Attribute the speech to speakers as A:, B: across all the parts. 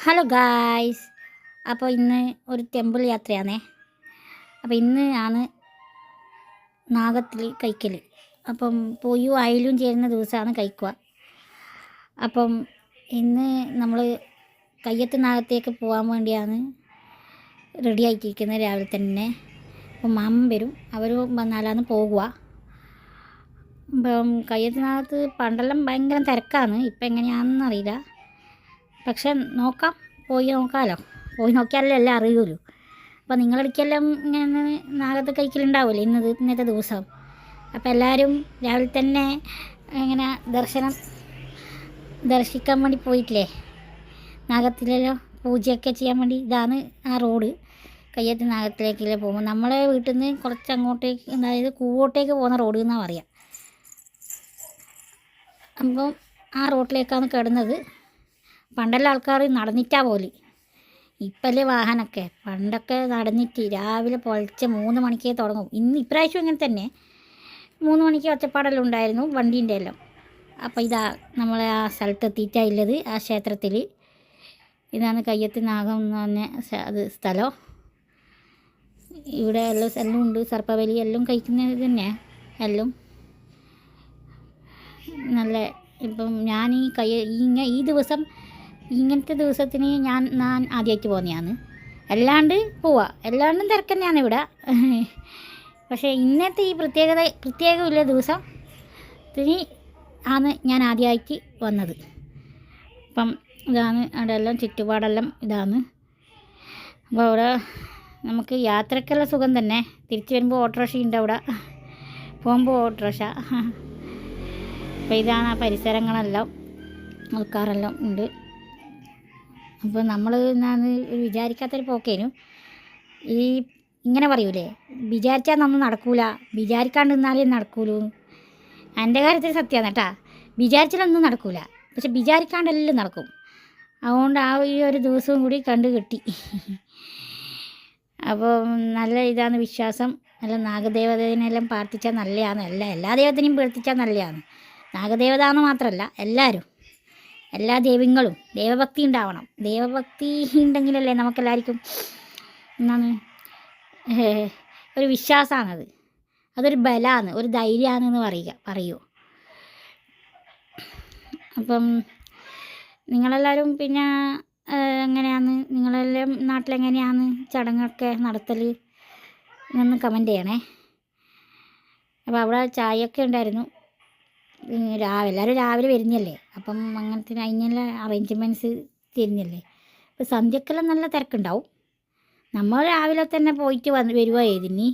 A: Hello guys. അപ്പോൾ ഇന്ന് ഒരു ടെമ്പിൾ യാത്രയാണേ. അപ്പോൾ ഇന്ന് ആണ് നാഗത്തിൽ കഴിക്കൽ. അപ്പം പൊയ്യും അയിലും ചേരുന്ന ദിവസമാണ് കഴിക്കുക. അപ്പം ഇന്ന് നമ്മൾ കയ്യത്ത് നാഗത്തേക്ക് പോകാൻ വേണ്ടിയാണ് റെഡി ആയിട്ടിരിക്കുന്നത് രാവിലെ തന്നെ. അപ്പം മാമൻ വരും, അവർ വന്നാലാണ് പോകുക. ഇപ്പം കയ്യത്ത് നാഗത്ത് പണ്ടെല്ലാം ഭയങ്കര തിരക്കാണ്, ഇപ്പം എങ്ങനെയാണെന്ന് അറിയില്ല. പക്ഷെ നോക്കാം, പോയി നോക്കാമല്ലോ. പോയി നോക്കിയാലല്ലേ എല്ലാം അറിയുമല്ലോ. അപ്പോൾ നിങ്ങളിടയ്ക്കെല്ലാം ഇങ്ങനെ നാഗത്ത് കഴിക്കലുണ്ടാവില്ലേ ഇന്നത്തെ ദിവസം. അപ്പോൾ എല്ലാവരും രാവിലെ തന്നെ ഇങ്ങനെ ദർശിക്കാൻ വേണ്ടി പോയിട്ടില്ലേ, നാഗത്തിലെല്ലാം പൂജയൊക്കെ ചെയ്യാൻ വേണ്ടി. ഇതാണ് ആ റോഡ്, കയ്യത്ത് നാഗത്തിലേക്കല്ലേ പോകുമ്പോൾ. നമ്മളെ വീട്ടിൽ നിന്ന് കുറച്ച് അങ്ങോട്ടേക്ക്, അതായത് കൂവോട്ടേക്ക് പോകുന്ന റോഡ് എന്നാണ് പറയുക. അപ്പം ആ റോട്ടിലേക്കാണ് കിടന്നത്. പണ്ടെല്ലാം ആൾക്കാർ നടന്നിട്ടാ പോലെ, ഇപ്പല്ലേ വാഹനമൊക്കെ. പണ്ടൊക്കെ നടന്നിട്ട് രാവിലെ പൊളിച്ച് 3 മണിക്കേ തുടങ്ങും. ഇപ്രാവശ്യം ഇങ്ങനെ തന്നെ 3 മണിക്ക് ഒച്ചപ്പാടെല്ലാം ഉണ്ടായിരുന്നു വണ്ടീൻ്റെ എല്ലാം. അപ്പോൾ ഇതാ നമ്മളെ ആ സ്ഥലത്ത് എത്തിയിട്ടാണുള്ളത്, ആ ക്ഷേത്രത്തിൽ. ഇതാണ് കയ്യത്ത് നാഗം എന്ന് പറഞ്ഞ അത് സ്ഥലം. ഇവിടെ എല്ലാം ഉണ്ട്, സർപ്പബലി എല്ലാം കഴിക്കുന്നത് തന്നെ എല്ലാം നല്ല. ഇപ്പം ഞാൻ ഈ ദിവസം, ഇങ്ങനത്തെ ദിവസത്തിന് ഞാൻ ആദ്യമായിട്ട് പോകുന്നതാണ്. എല്ലാണ്ടും തിരക്ക് തന്നെയാണ് ഇവിടെ. പക്ഷേ ഇന്നത്തെ ഈ പ്രത്യേകമില്ല ദിവസത്തിന് ആണ് ഞാൻ ആദ്യമായിട്ട് വന്നത്. അപ്പം ഇതാണ് അവിടെ എല്ലാം ചുറ്റുപാടെല്ലാം ഇതാണ്. അപ്പോൾ അവിടെ നമുക്ക് യാത്രയ്ക്കുള്ള സുഖം തന്നെ. തിരിച്ച് വരുമ്പോൾ ഓട്ടോറിക്ഷ ഉണ്ട് അവിടെ, പോകുമ്പോൾ ഓട്ടോറിക്ഷ. അപ്പോൾ ഇതാണ് ആ പരിസരങ്ങളെല്ലാം, ആൾക്കാരെല്ലാം ഉണ്ട്. അപ്പോൾ നമ്മൾ വിചാരിക്കാത്തൊരു പോക്കേനും. ഇങ്ങനെ പറയൂലേ, വിചാരിച്ചാൽ ഒന്നും നടക്കൂല, വിചാരിക്കാണ്ട് നിന്നാലേ നടക്കൂലൂ. എൻ്റെ കാര്യത്തിൽ സത്യമാണ് കേട്ടാ. വിചാരിച്ചാലൊന്നും നടക്കൂല, പക്ഷെ വിചാരിക്കാണ്ടെല്ലാം നടക്കും. അതുകൊണ്ട് ഈ ഒരു ദിവസവും കൂടി കണ്ടു കിട്ടി. അപ്പോൾ നല്ല ഇതാണ് വിശ്വാസം. നല്ല നാഗദേവതേനെല്ലാം പ്രാർത്ഥിച്ചാൽ നല്ലതാണ്. എല്ലാ ദൈവത്തിനെയും പ്രാർത്ഥിച്ചാൽ നല്ലതാണ്. നാഗദേവത എന്ന് മാത്രമല്ല, എല്ലാ ദൈവങ്ങളും ദൈവഭക്തി ഉണ്ടാവണം. ദൈവഭക്തി ഉണ്ടെങ്കിലല്ലേ നമുക്കെല്ലാവർക്കും എന്താണ് ഒരു വിശ്വാസമാണത്. അതൊരു ബലമാണ്, ഒരു ധൈര്യമാണെന്ന് പറയൂ. അപ്പം നിങ്ങളെല്ലാവരും പിന്നെ എങ്ങനെയാണ്, നിങ്ങളെല്ലാം നാട്ടിലെങ്ങനെയാണ് ചടങ്ങൊക്കെ നടത്തൽ എന്നൊന്ന് കമൻറ്റ് ചെയ്യണേ. അപ്പോൾ അവിടെ ചായയൊക്കെ ഉണ്ടായിരുന്നു. എല്ലാവരും രാവിലെ വരുന്നല്ലേ, അപ്പം അങ്ങനത്തെ അതിനുള്ള അറേഞ്ച്മെൻറ്റ്സ് തരുന്നല്ലേ. ഇപ്പോൾ സന്ധ്യക്കെല്ലാം നല്ല തിരക്കുണ്ടാവും. നമ്മൾ രാവിലെ തന്നെ പോയിട്ട് വരുക ഏതിനി.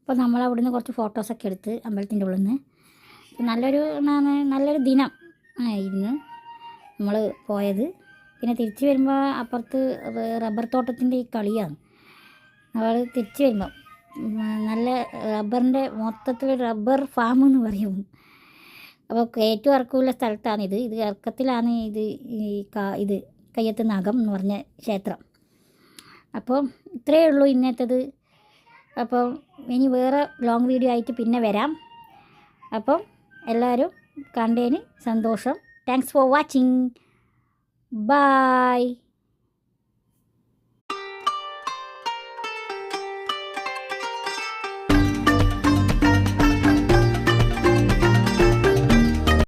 A: അപ്പോൾ നമ്മൾ അവിടുന്ന് കുറച്ച് ഫോട്ടോസൊക്കെ എടുത്ത് അമ്പലത്തിൻ്റെ ഉള്ളിൽ നിന്ന്. നല്ലൊരു ദിനം ആയിരുന്നു നമ്മൾ പോയത്. പിന്നെ തിരിച്ച് വരുമ്പോൾ അപ്പുറത്ത് റബ്ബർ തോട്ടത്തിൻ്റെ ഈ കളിയാണ്. നമ്മൾ തിരിച്ച് വരുമ്പോൾ നല്ല റബ്ബറിൻ്റെ മൊത്തത്തിൽ റബ്ബർ ഫാം എന്ന് പറയും. അപ്പോൾ ഏറ്റവും ഇറക്കമുള്ള സ്ഥലത്താണിത്. ഇറക്കത്തിലാണ് ഇത് കയ്യത്ത് നാഗം എന്ന് പറഞ്ഞ ക്ഷേത്രം. അപ്പോൾ ഇത്രയേ ഉള്ളൂ ഇന്നത്തേത്. അപ്പം ഇനി വേറെ ലോങ് വീഡിയോ ആയിട്ട് പിന്നെ വരാം. അപ്പം എല്ലാവരും കണ്ടതിന് സന്തോഷം. Thanks for watching. ബൈ.